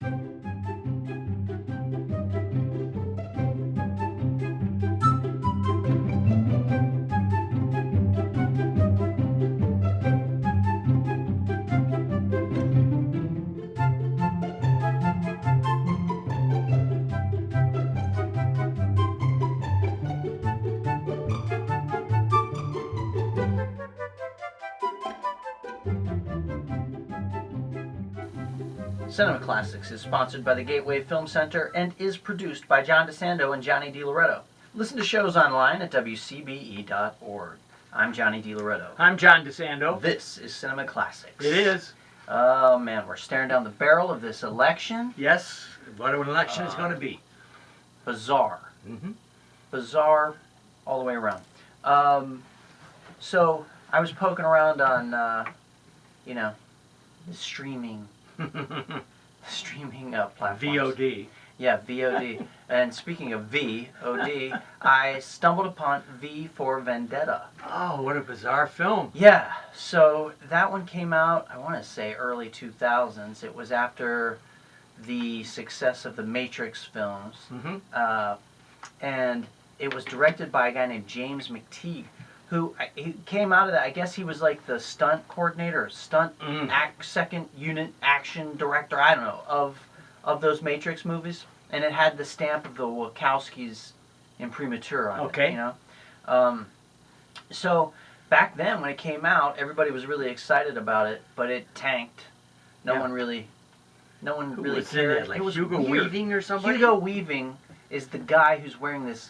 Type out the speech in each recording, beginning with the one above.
Cinema Classics is sponsored by the Gateway Film Center and is produced by John DeSando and Johnny DiLoretto. Listen to shows online at wcbe.org. I'm Johnny DiLoretto. I'm John DeSando. This is Cinema Classics. It is. Oh man, we're staring down the barrel of this election. Yes, what an election is going to be. Bizarre. Mm-hmm. Bizarre all the way around. So I was poking around on, streaming platforms. VOD. Yeah, VOD. And speaking of VOD, I stumbled upon V for Vendetta. Oh, what a bizarre film. Yeah, so that one came out, I want to say early 2000s. It was after the success of the Matrix films. Mm-hmm. And it was directed by a guy named James McTeague, who he came out of that. I guess he was like the stunt coordinator, second unit action director, I don't know, of those Matrix movies. And it had the stamp of the Wachowskis imprimatur on Okay. it, you know? So back then when it came out, everybody was really excited about it, but it tanked. No one really was cared. in it? Like was Hugo weird. Weaving or somebody? Hugo Weaving is the guy who's wearing this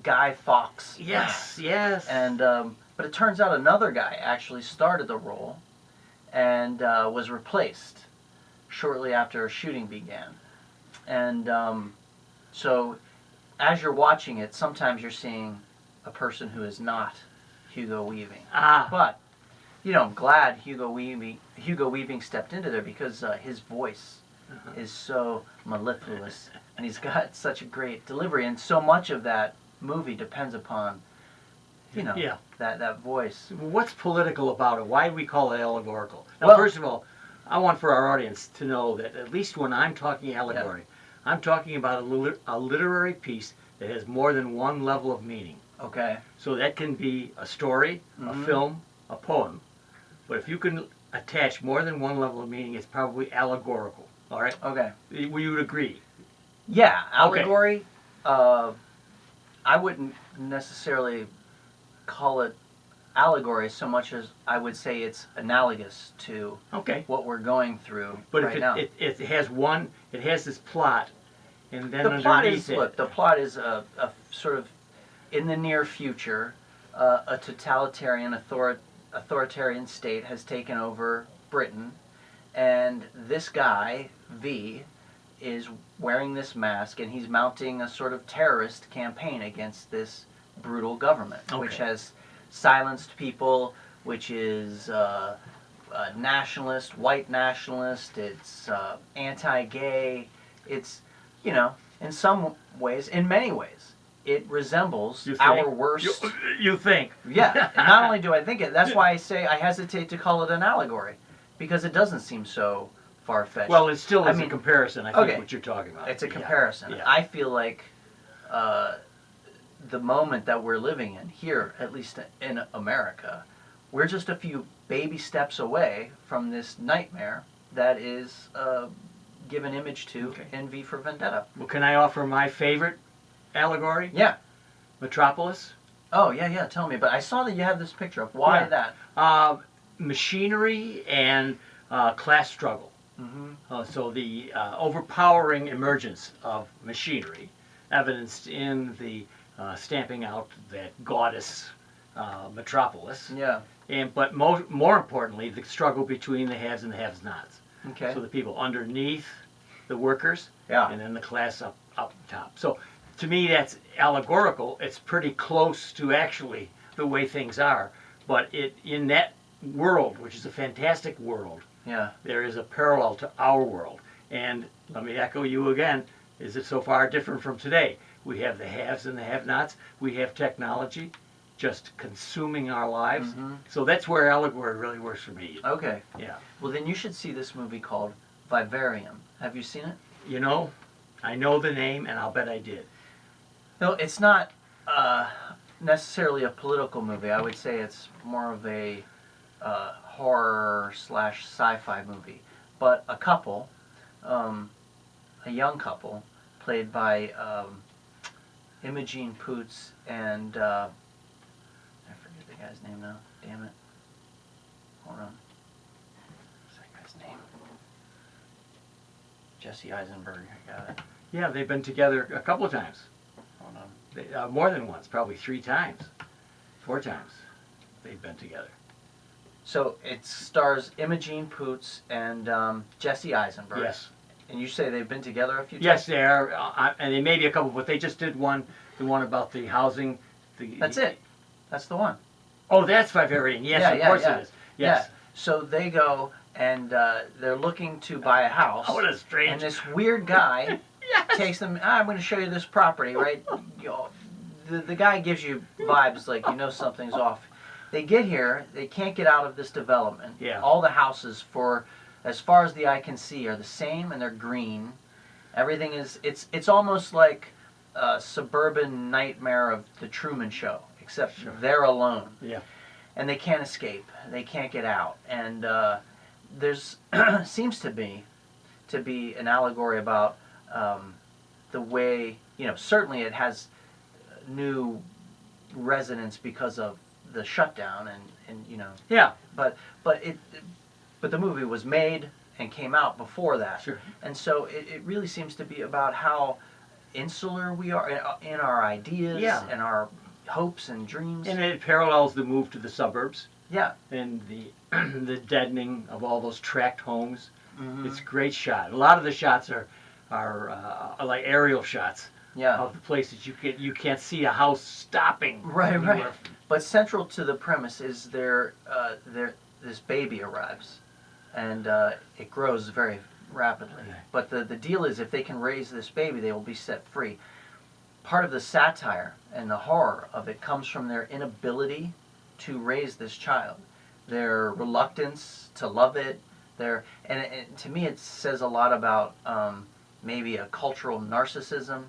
Guy Fawkes mask. Yes. And but it turns out another guy actually started the role and was replaced shortly after a shooting began. And so as you're watching it, sometimes you're seeing a person who is not Hugo Weaving. But I'm glad Hugo Weaving stepped into there because his voice is so mellifluous, and he's got such a great delivery, and so much of that movie depends upon that voice. What's political about it? Why do we call it allegorical? Now, Well, first of all, I want for our audience to know that at least when I'm talking allegory, I'm talking about a literary piece that has more than one level of meaning. Okay. So that can be a story, a film, a poem. But if you can attach more than one level of meaning, it's probably allegorical. All right? Okay. You would agree? Yeah, allegory. I wouldn't necessarily call it allegory so much as I would say it's analogous to what we're going through right now. But if it has this plot, and then the plot underneath is, the plot is a sort of, in the near future, a totalitarian authoritarian state has taken over Britain, and this guy, V, is wearing this mask, and he's mounting a sort of terrorist campaign against this brutal government, which has silenced people, which is nationalist, white nationalist, it's anti-gay, it's, in some ways, in many ways, it resembles our worst... You think? Yeah, not only do I think it, that's why I hesitate to call it an allegory, because it doesn't seem so far-fetched. Well, it still is a comparison, I think, what you're talking about. It's a comparison. Yeah. I feel like the moment that we're living in here, at least in America, we're just a few baby steps away from this nightmare that is given image to in V for Vendetta. Well, can I offer my favorite allegory? Yeah. Metropolis. Oh, yeah, tell me. But I saw that you have this picture up. Why that? Machinery and class struggle. Mm-hmm. So the overpowering emergence of machinery, evidenced in the stamping out that goddess Metropolis. Yeah. But more importantly, the struggle between the haves and the have-nots. Okay. So the people underneath the workers, and then the class up top. So to me, that's allegorical. It's pretty close to actually the way things are. But in that world, which is a fantastic world, there is a parallel to our world. And let me echo you again, is it so far different from today? We have the haves and the have-nots. We have technology just consuming our lives. Mm-hmm. So that's where allegory really works for me. Okay. Yeah. Well, then you should see this movie called Vivarium. Have you seen it? You know, I know the name, and I'll bet I did. No, it's not necessarily a political movie. I would say it's more of a horror / sci-fi movie. But a couple, a young couple, played by Imogen Poots and I forget the guy's name now. Damn it. Hold on. What's that guy's name? Jesse Eisenberg. I got it. Yeah, they've been together a couple of times. Hold on. More than once, probably 3 times, 4 times they've been together. So it stars Imogen Poots and Jesse Eisenberg. Yes. And you say they've been together a few times? Yes, they are, and they may be a couple, but they just did the one about the housing. That's it. That's the one. Oh, that's Vivarium. Yes, Yeah, of yeah, course yeah. it is. Yes. Yeah. So they go and they're looking to buy a house. Oh, what a strange. And this weird guy Yes. takes them. I'm going to show you this property, right? The guy gives you vibes like you know something's off. They get here. They can't get out of this development. Yeah. All the houses, for as far as the eye can see, are the same and they're green. Everything is. It's almost like a suburban nightmare of the Truman Show, except they're alone. Yeah. And they can't escape. They can't get out. And there's seems to be an allegory about the way, certainly it has new resonance because of the shutdown and Yeah. but the movie was made and came out before that. Sure. And so it really seems to be about how insular we are in our ideas and our hopes and dreams. And it parallels the move to the suburbs. Yeah. And the deadening of all those tract homes. Mm-hmm. It's a great shot. A lot of the shots are like aerial shots of the places you can't see a house stopping. Right. But central to the premise is this baby arrives, and it grows very rapidly. But the deal is, if they can raise this baby, they will be set free. Part of the satire and the horror of it comes from their inability to raise this child, their reluctance to love it. And to me, it says a lot about maybe a cultural narcissism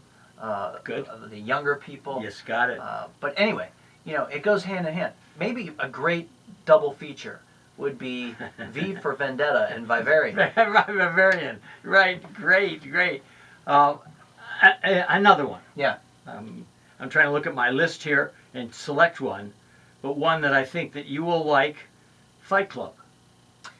Good. of the younger people. Yes, got it. But anyway, it goes hand in hand. Maybe a great double feature would be V for Vendetta and Vivarium. Vivarium. Right. Great. Another one. Yeah. I'm trying to look at my list here and select one, but one that I think that you will like, Fight Club,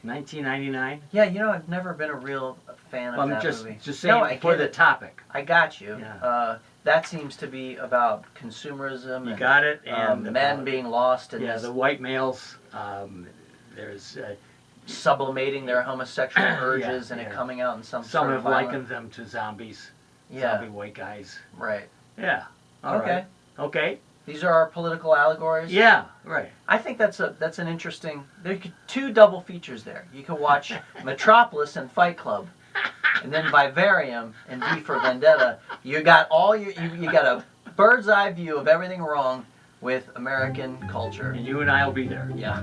1999. Yeah, I've never been a real fan of that movie. Just saying for the topic. I got you. Yeah. That seems to be about consumerism. You got it. And men being lost. And the white males. There's sublimating their homosexual urges and it coming out in some sort of have violent... likened them to zombies. Yeah. Zombie white guys. Right. Yeah. All right. Okay. These are our political allegories. Yeah. Right. I think that's an interesting. There could 2 double features there. You can watch Metropolis and Fight Club, and then Vivarium and V for Vendetta. You got you got a bird's eye view of everything wrong with American culture. And you and I will be there. Yeah.